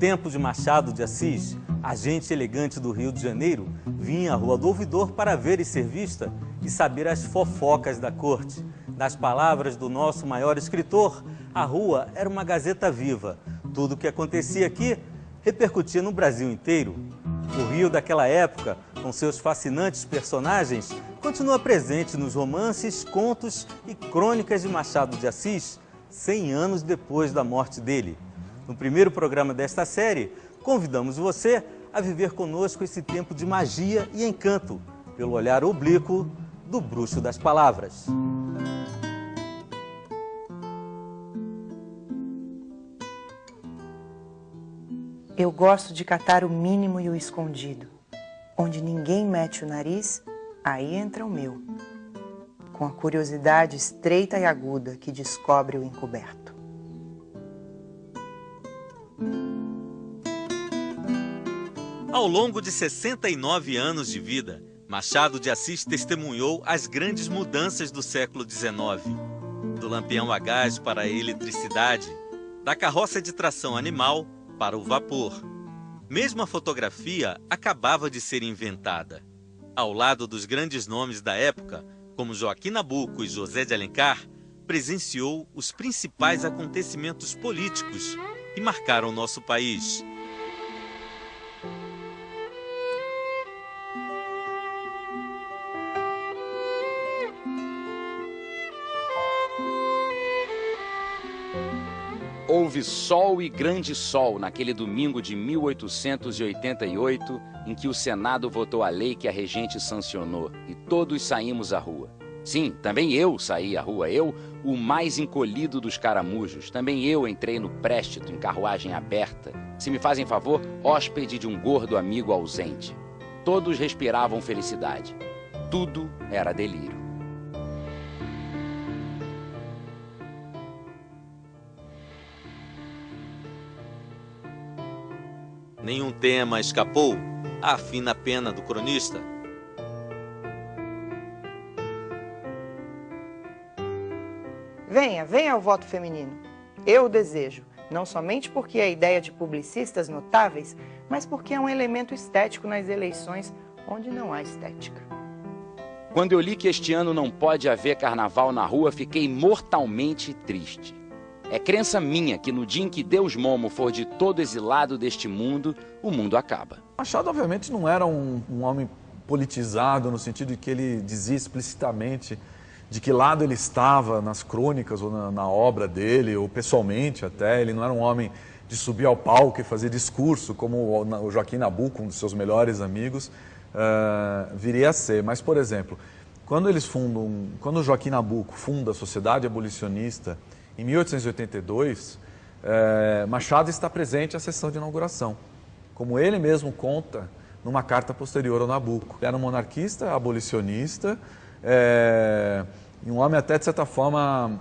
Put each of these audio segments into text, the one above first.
tempo de Machado de Assis, a gente elegante do Rio de Janeiro vinha à Rua do Ouvidor para ver e ser vista e saber as fofocas da corte. Nas palavras do nosso maior escritor, a rua era uma gazeta viva. Tudo o que acontecia aqui repercutia no Brasil inteiro. O Rio daquela época, com seus fascinantes personagens, continua presente nos romances, contos e crônicas de Machado de Assis, 100 anos depois da morte dele. No primeiro programa desta série, convidamos você a viver conosco esse tempo de magia e encanto, pelo olhar oblíquo do bruxo das palavras. Eu gosto de catar o mínimo e o escondido. Onde ninguém mete o nariz, aí entra o meu. Com a curiosidade estreita e aguda que descobre o encoberto. Ao longo de 69 anos de vida, Machado de Assis testemunhou as grandes mudanças do século XIX. Do lampião a gás para a eletricidade, da carroça de tração animal para o vapor. Mesmo a fotografia acabava de ser inventada. Ao lado dos grandes nomes da época, como Joaquim Nabuco e José de Alencar, presenciou os principais acontecimentos políticos que marcaram nosso país. Houve sol e grande sol naquele domingo de 1888, em que o Senado votou a lei que a regente sancionou e todos saímos à rua. Sim, também eu saí à rua, eu, o mais encolhido dos caramujos. Também eu entrei no préstito em carruagem aberta, se me fazem favor, hóspede de um gordo amigo ausente. Todos respiravam felicidade. Tudo era delírio. Nenhum tema escapou à fina pena do cronista. Venha, venha ao voto feminino. Eu o desejo, não somente porque é a ideia de publicistas notáveis, mas porque é um elemento estético nas eleições onde não há estética. Quando eu li que este ano não pode haver carnaval na rua, fiquei mortalmente triste. É crença minha que no dia em que Deus Momo for de todo exilado deste mundo, o mundo acaba. Machado, obviamente, não era um homem politizado, no sentido de que ele dizia explicitamente de que lado ele estava nas crônicas ou na obra dele, ou pessoalmente até. Ele não era um homem de subir ao palco e fazer discurso, como o Joaquim Nabuco, um dos seus melhores amigos, viria a ser. Mas, por exemplo, quando o Joaquim Nabuco funda a Sociedade Abolicionista, em 1882, Machado está presente à sessão de inauguração, como ele mesmo conta numa carta posterior ao Nabuco. Ele era um monarquista, abolicionista, e um homem até de certa forma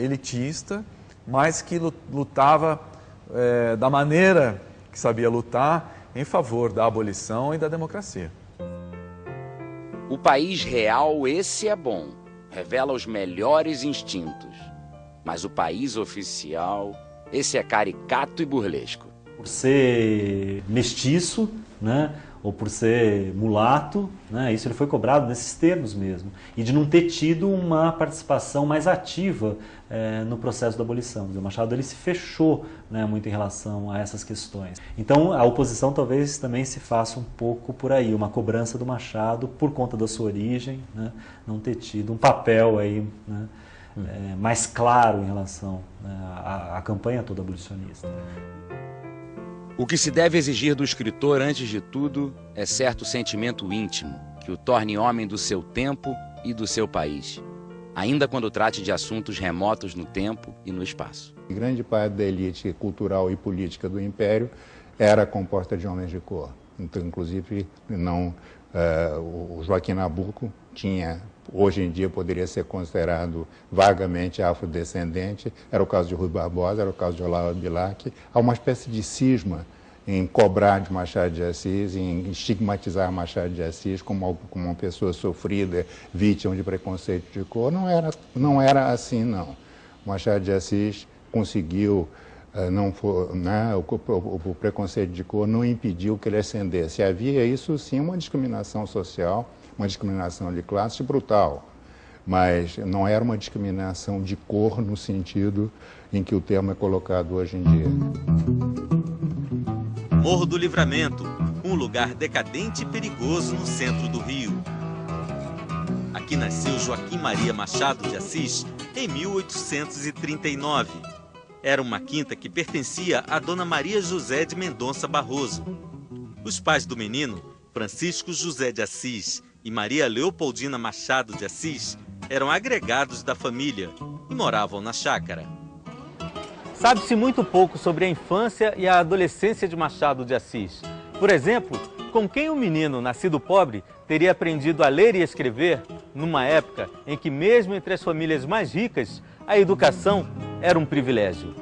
elitista, mas que lutava da maneira que sabia lutar em favor da abolição e da democracia. O país real, esse é bom, revela os melhores instintos. Mas o país oficial, esse é caricato e burlesco. Por ser mestiço, né, ou por ser mulato, né, isso ele foi cobrado nesses termos mesmo. E de não ter tido uma participação mais ativa no processo da abolição. O Machado ele se fechou, né, muito em relação a essas questões. Então a oposição talvez também se faça um pouco por aí, uma cobrança do Machado por conta da sua origem, né, não ter tido um papel aí, né, mais claro em relação, né, à campanha toda abolicionista. O que se deve exigir do escritor, antes de tudo, é certo sentimento íntimo, que o torne homem do seu tempo e do seu país, ainda quando trate de assuntos remotos no tempo e no espaço. Grande parte da elite cultural e política do Império era composta de homens de cor. Então, inclusive, o Joaquim Nabuco tinha... Hoje em dia poderia ser considerado vagamente afrodescendente, era o caso de Rui Barbosa, era o caso de Olavo Bilac. Há uma espécie de cisma em cobrar de Machado de Assis, em estigmatizar Machado de Assis como uma pessoa sofrida, vítima de preconceito de cor. Não era assim, não. Machado de Assis conseguiu não for, né, o preconceito de cor não impediu que ele ascendesse. Havia isso sim uma discriminação social, uma discriminação de classe brutal, mas não era uma discriminação de cor no sentido em que o termo é colocado hoje em dia. Morro do Livramento, um lugar decadente e perigoso no centro do Rio. Aqui nasceu Joaquim Maria Machado de Assis em 1839. Era uma quinta que pertencia a Dona Maria José de Mendonça Barroso. Os pais do menino, Francisco José de Assis e Maria Leopoldina Machado de Assis, eram agregados da família e moravam na chácara. Sabe-se muito pouco sobre a infância e a adolescência de Machado de Assis. Por exemplo, com quem o menino, nascido pobre, teria aprendido a ler e escrever numa época em que, mesmo entre as famílias mais ricas, a educação era um privilégio.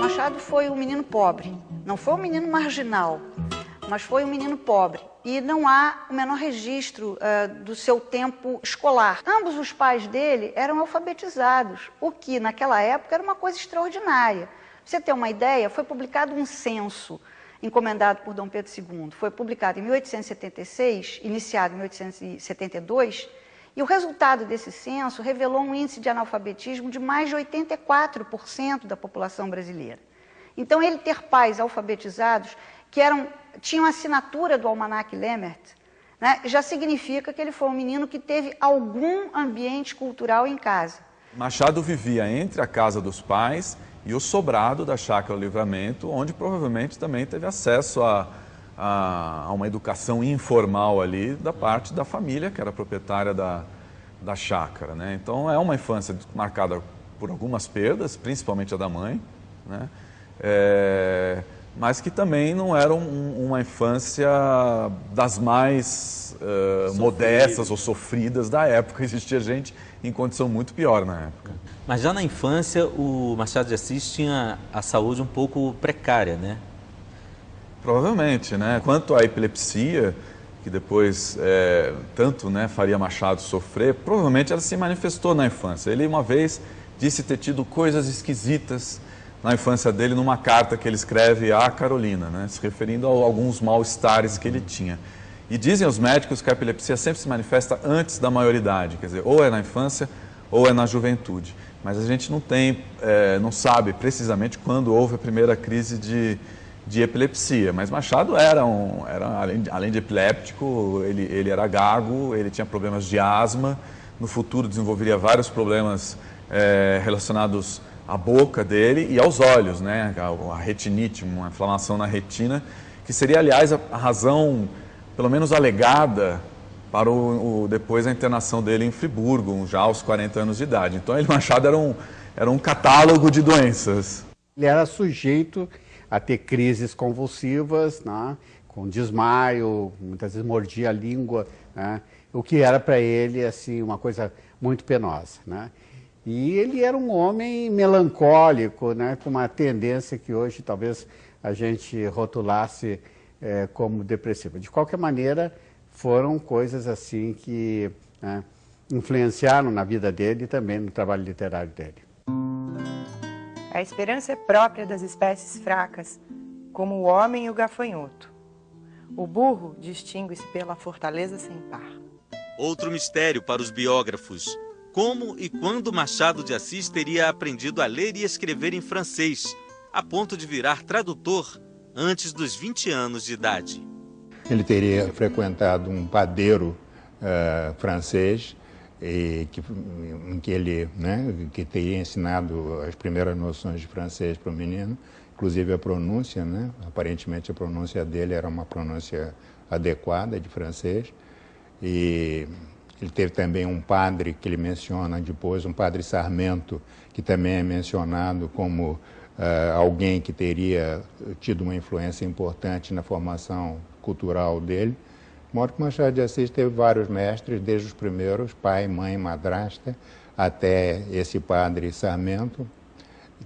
Machado foi um menino pobre, não foi um menino marginal, mas foi um menino pobre. E não há o menor registro do seu tempo escolar. Ambos os pais dele eram alfabetizados, o que naquela época era uma coisa extraordinária. Pra você ter uma ideia, foi publicado um censo encomendado por Dom Pedro II. Foi publicado em 1876, iniciado em 1872, e o resultado desse censo revelou um índice de analfabetismo de mais de 84% da população brasileira. Então, ele ter pais alfabetizados que tinham a assinatura do Almanac Lemmert, né, já significa que ele foi um menino que teve algum ambiente cultural em casa. Machado vivia entre a casa dos pais e o sobrado da Chácara Livramento, onde provavelmente também teve acesso a uma educação informal ali da parte da família, que era proprietária da chácara, né? Então é uma infância marcada por algumas perdas, principalmente a da mãe, né? Mas que também não era uma infância das mais modestas ou sofridas da época. Existia gente em condição muito pior na época. Mas já na infância, o Machado de Assis tinha a saúde um pouco precária, né? Provavelmente, né? Quanto à epilepsia, que depois tanto, né, faria Machado sofrer, provavelmente ela se manifestou na infância. Ele uma vez disse ter tido coisas esquisitas na infância dele numa carta que ele escreve à Carolina, né, se referindo a alguns mal-estares que ele tinha. E dizem os médicos que a epilepsia sempre se manifesta antes da maioridade, quer dizer, ou é na infância ou é na juventude. Mas a gente não sabe precisamente quando houve a primeira crise de epilepsia. Mas Machado além de epiléptico, ele era gago, ele tinha problemas de asma, no futuro desenvolveria vários problemas relacionados à boca dele e aos olhos, né? A retinite, uma inflamação na retina, que seria, aliás, a razão, pelo menos alegada, para depois a internação dele em Friburgo, já aos 40 anos de idade. Então, Machado era um catálogo de doenças. Ele era sujeito a ter crises convulsivas, né? Com desmaio, muitas vezes mordia a língua, né? O que era para ele assim, uma coisa muito penosa, né? E ele era um homem melancólico, né, com uma tendência que hoje talvez a gente rotulasse como depressiva. De qualquer maneira, foram coisas assim que, né, influenciaram na vida dele e também no trabalho literário dele. A esperança é própria das espécies fracas, como o homem e o gafanhoto. O burro distingue-se pela fortaleza sem par. Outro mistério para os biógrafos. Como e quando Machado de Assis teria aprendido a ler e escrever em francês, a ponto de virar tradutor antes dos 20 anos de idade? Ele teria frequentado um padeiro francês, em que ele, né, que teria ensinado as primeiras noções de francês para o menino, inclusive a pronúncia, né? Aparentemente a pronúncia dele era uma pronúncia adequada de francês. E ele teve também um padre que ele menciona depois, um padre Sarmento, que também é mencionado como alguém que teria tido uma influência importante na formação cultural dele. De modo que Machado de Assis teve vários mestres, desde os primeiros, pai, mãe, madrasta, até esse padre Sarmento.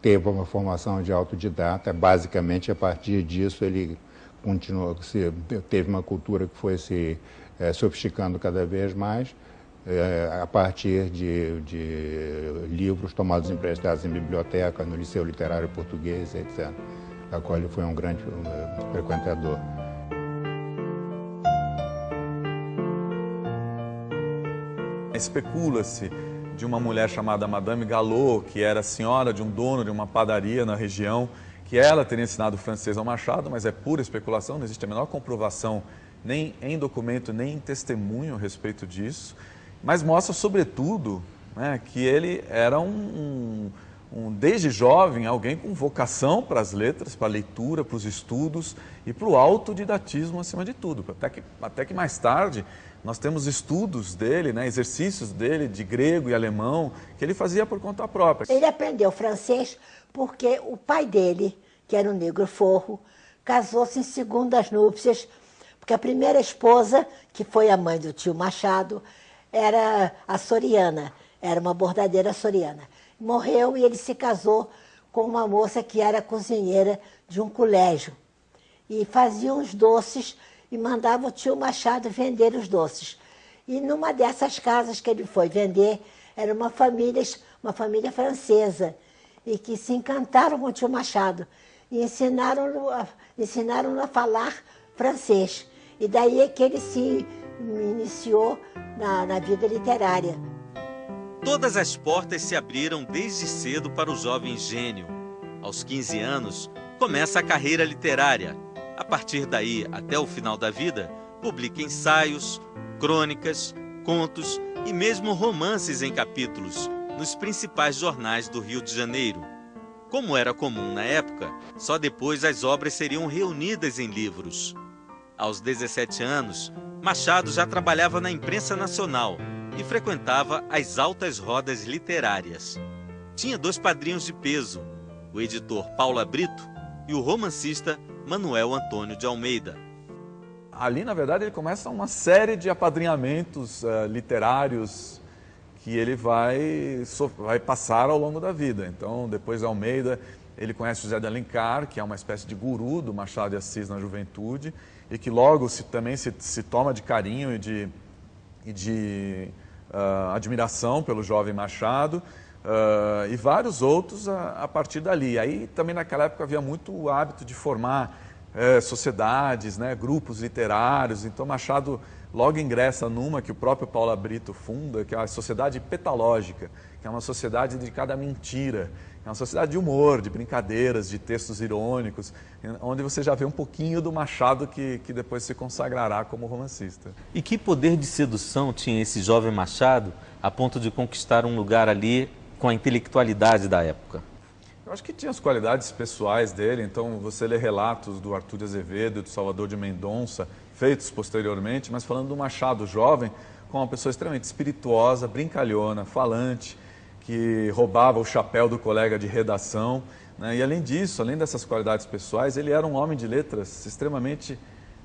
Teve uma formação de autodidata, basicamente a partir disso ele continuou, teve uma cultura que foi se sofisticando cada vez mais, a partir de livros tomados emprestados em biblioteca, no Liceu Literário Português, etc., da qual ele foi um grande frequentador. Especula-se de uma mulher chamada Madame Galop, que era senhora de um dono de uma padaria na região, que ela teria ensinado francês ao Machado, mas é pura especulação, não existe a menor comprovação, nem em documento, nem em testemunho a respeito disso, mas mostra, sobretudo, né, que ele era desde jovem, alguém com vocação para as letras, para a leitura, para os estudos e para o autodidatismo acima de tudo. Até que mais tarde nós temos estudos dele, né, exercícios dele de grego e alemão, que ele fazia por conta própria. Ele aprendeu francês porque o pai dele, que era um negro forro, casou-se em segundas núpcias, porque a primeira esposa, que foi a mãe do tio Machado, era açoriana, era uma bordadeira açoriana. Morreu e ele se casou com uma moça que era cozinheira de um colégio. E fazia uns doces e mandava o tio Machado vender os doces. E numa dessas casas que ele foi vender, era uma família francesa, e que se encantaram com o tio Machado e ensinaram-no a falar francês. E daí é que ele se iniciou na vida literária. Todas as portas se abriram desde cedo para o jovem gênio. Aos 15 anos, começa a carreira literária. A partir daí, até o final da vida, publica ensaios, crônicas, contos e mesmo romances em capítulos nos principais jornais do Rio de Janeiro. Como era comum na época, só depois as obras seriam reunidas em livros. Aos 17 anos, Machado já trabalhava na imprensa nacional e frequentava as altas rodas literárias. Tinha 2 padrinhos de peso, o editor Paula Brito e o romancista Manuel Antônio de Almeida. Ali, na verdade, ele começa uma série de apadrinhamentos literários que ele vai passar ao longo da vida. Então, depois de Almeida, ele conhece José de Alencar, que é uma espécie de guru do Machado de Assis na juventude, e que logo também se toma de carinho e de admiração pelo jovem Machado, e vários outros a partir dali. Aí também naquela época havia muito o hábito de formar sociedades, né, grupos literários. Então Machado logo ingressa numa que o próprio Paula Brito funda, que é a Sociedade Petalógica, que é uma sociedade dedicada à mentira, é uma sociedade de humor, de brincadeiras, de textos irônicos, onde você já vê um pouquinho do Machado que depois se consagrará como romancista. E que poder de sedução tinha esse jovem Machado a ponto de conquistar um lugar ali com a intelectualidade da época? Eu acho que tinha as qualidades pessoais dele, então você lê relatos do Arthur de Azevedo e do Salvador de Mendonça, feitos posteriormente, mas falando do Machado jovem, como uma pessoa extremamente espirituosa, brincalhona, falante, que roubava o chapéu do colega de redação, né? E além disso, além dessas qualidades pessoais, ele era um homem de letras extremamente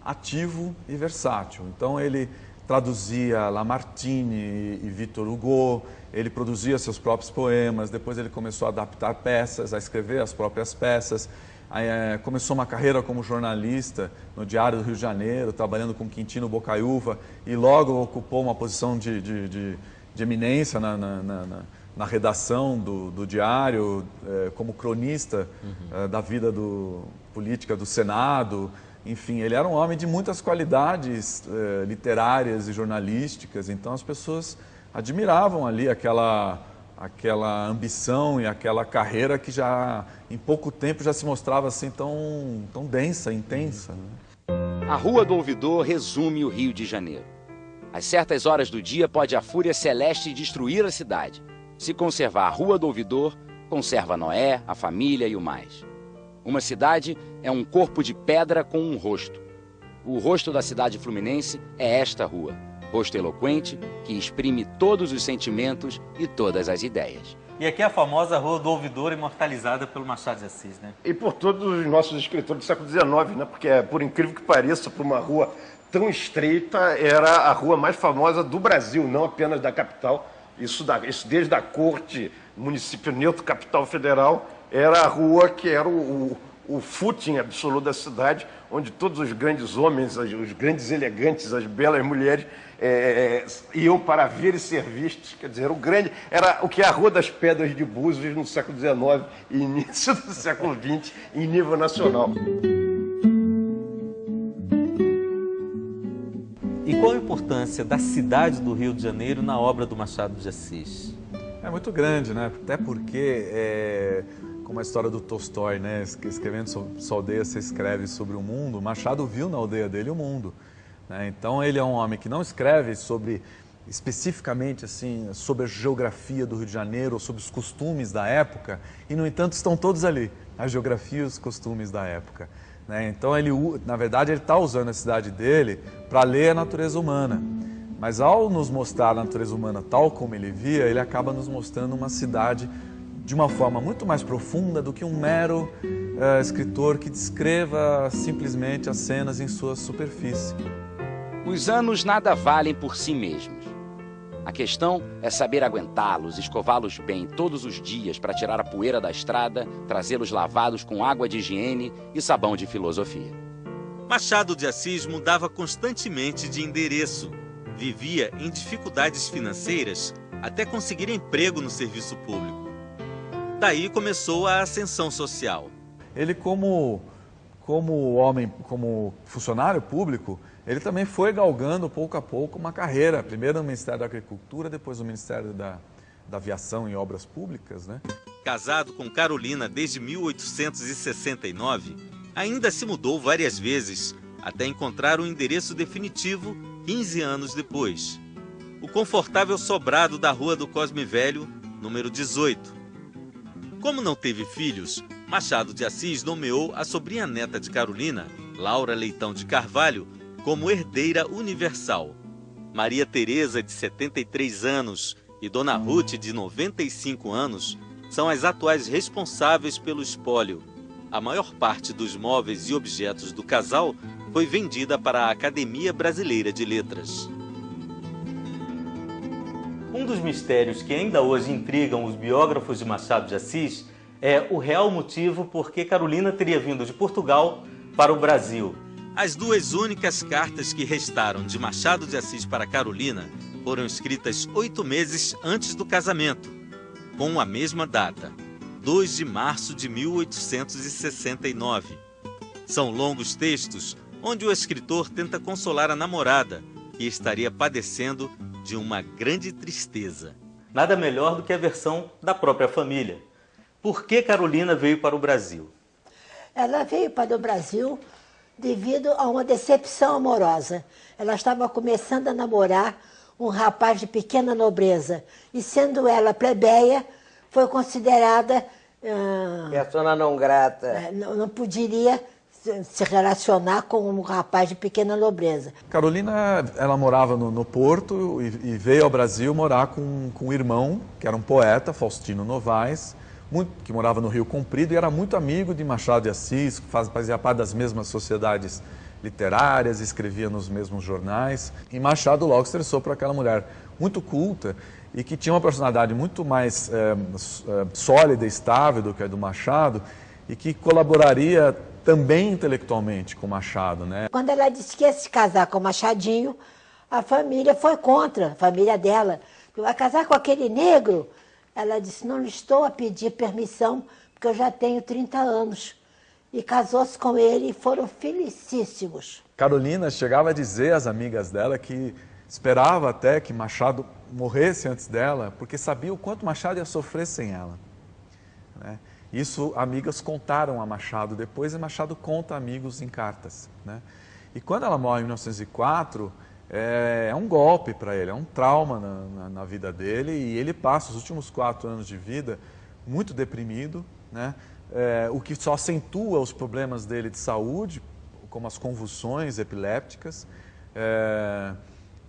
ativo e versátil. Então ele traduzia Lamartine e Victor Hugo, ele produzia seus próprios poemas, depois ele começou a adaptar peças, a escrever as próprias peças. Aí, começou uma carreira como jornalista no Diário do Rio de Janeiro, trabalhando com Quintino Bocaiúva, e logo ocupou uma posição de eminência na redação do Diário, como cronista da vida política do Senado. Enfim, ele era um homem de muitas qualidades literárias e jornalísticas, então as pessoas admiravam ali aquela ambição e aquela carreira que já em pouco tempo já se mostrava assim tão densa, intensa. A Rua do Ouvidor resume o Rio de Janeiro. Às certas horas do dia pode a fúria celeste destruir a cidade. Se conservar a Rua do Ouvidor, conserva Noé, a família e o mais. Uma cidade é um corpo de pedra com um rosto. O rosto da cidade fluminense é esta rua. Rosto eloquente, que exprime todos os sentimentos e todas as ideias. E aqui é a famosa Rua do Ouvidor, imortalizada pelo Machado de Assis, né? E por todos os nossos escritores do século XIX, né? Porque, por incrível que pareça, por uma rua tão estreita, era a rua mais famosa do Brasil, não apenas da capital. Isso desde a corte, município neutro, capital federal, era a rua que era o o footing absoluto da cidade, onde todos os grandes homens, os grandes elegantes, as belas mulheres iam para ver e ser vistos. Quer dizer, era o que é a Rua das Pedras de Búzios no século XIX e início do século XX em nível nacional. E qual a importância da cidade do Rio de Janeiro na obra do Machado de Assis? É muito grande, né? Até porque, como a história do Tolstói, né? Escrevendo sobre sua aldeia, você escreve sobre o mundo. Machado viu na aldeia dele o mundo, né? Então ele é um homem que não escreve especificamente assim, sobre a geografia do Rio de Janeiro ou sobre os costumes da época, e no entanto estão todos ali, a geografia e os costumes da época, né? Então ele, na verdade, ele está usando a cidade dele para ler a natureza humana. Mas ao nos mostrar a natureza humana tal como ele via, ele acaba nos mostrando uma cidade de uma forma muito mais profunda do que um mero escritor que descreva simplesmente as cenas em sua superfície. Os anos nada valem por si mesmos. A questão é saber aguentá-los, escová-los bem todos os dias para tirar a poeira da estrada, trazê-los lavados com água de higiene e sabão de filosofia. Machado de Assis mudava constantemente de endereço. Vivia em dificuldades financeiras até conseguir emprego no serviço público. Daí começou a ascensão social. Ele, como homem, como funcionário público, ele também foi galgando pouco a pouco uma carreira, primeiro no Ministério da Agricultura, depois no Ministério da Aviação e Obras Públicas, né? Casado com Carolina desde 1869, ainda se mudou várias vezes, até encontrar um endereço definitivo 15 anos depois. O confortável sobrado da Rua do Cosme Velho, número 18. Como não teve filhos, Machado de Assis nomeou a sobrinha neta de Carolina, Laura Leitão de Carvalho, como herdeira universal. Maria Teresa, de 73 anos, e Dona Ruth, de 95 anos, são as atuais responsáveis pelo espólio. A maior parte dos móveis e objetos do casal foi vendida para a Academia Brasileira de Letras. Um dos mistérios que ainda hoje intrigam os biógrafos de Machado de Assis é o real motivo por que Carolina teria vindo de Portugal para o Brasil. As duas únicas cartas que restaram de Machado de Assis para Carolina foram escritas 8 meses antes do casamento, com a mesma data, 2 de março de 1869. São longos textos onde o escritor tenta consolar a namorada, que estaria padecendo de uma grande tristeza. Nada melhor do que a versão da própria família. Por que Carolina veio para o Brasil? Ela veio para o Brasil devido a uma decepção amorosa. Ela estava começando a namorar um rapaz de pequena nobreza e, sendo ela plebeia, foi considerada... persona não grata. Não poderia se relacionar com um rapaz de pequena nobreza. Carolina, ela morava no Porto e veio ao Brasil morar com um irmão, que era um poeta, Faustino Novaes, que morava no Rio Comprido e era muito amigo de Machado de Assis, fazia parte das mesmas sociedades literárias, escrevia nos mesmos jornais. E Machado logo se interessou por aquela mulher muito culta e que tinha uma personalidade muito mais sólida e estável do que a do Machado e que colaboraria também intelectualmente com Machado, né? Quando ela disse que ia se casar com o Machadinho, a família foi contra, a família dela. Vai casar com aquele negro? Ela disse, não estou a pedir permissão, porque eu já tenho 30 anos. E casou-se com ele e foram felicíssimos. Carolina chegava a dizer às amigas dela que esperava até que Machado morresse antes dela, porque sabia o quanto Machado ia sofrer sem ela, né? Isso amigas contaram a Machado depois, e Machado conta a amigos em cartas, né? E quando ela morre em 1904, é um golpe para ele, é um trauma na vida dele, e ele passa os últimos 4 anos de vida muito deprimido, né? O que só acentua os problemas dele de saúde, como as convulsões epilépticas,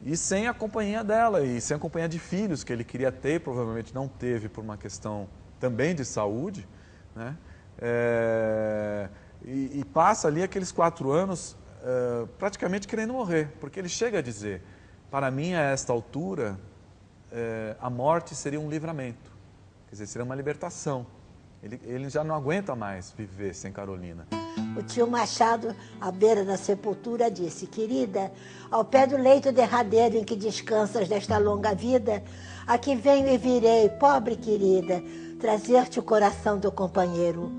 e sem a companhia dela, e sem a companhia de filhos que ele queria ter, provavelmente não teve por uma questão também de saúde, né? E passa ali aqueles 4 anos praticamente querendo morrer, porque ele chega a dizer, para mim a esta altura a morte seria um livramento, quer dizer, seria uma libertação, Ele já não aguenta mais viver sem Carolina. O tio Machado, à beira da sepultura, disse: querida, ao pé do leito derradeiro em que descansas desta longa vida, aqui venho e virei, pobre querida, trazer-te o coração do companheiro.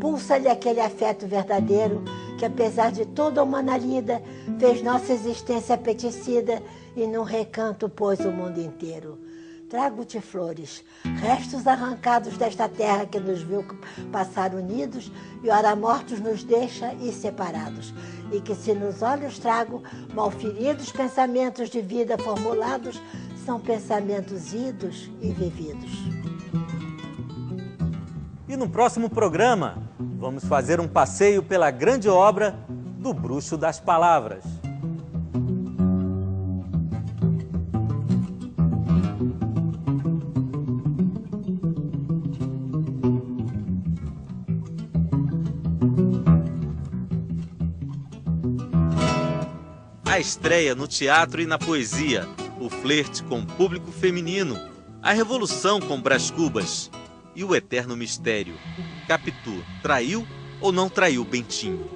Pulsa-lhe aquele afeto verdadeiro que, apesar de toda a humana lida, fez nossa existência apetecida e num recanto pôs o mundo inteiro. Trago-te flores, restos arrancados desta terra que nos viu passar unidos e ora mortos nos deixa e separados. E que se nos olhos trago malferidos pensamentos de vida formulados, são pensamentos idos e vividos. E no próximo programa, vamos fazer um passeio pela grande obra do Bruxo das Palavras. A estreia no teatro e na poesia, o flerte com o público feminino, a revolução com Brás Cubas e o eterno mistério. Capitu traiu ou não traiu Bentinho?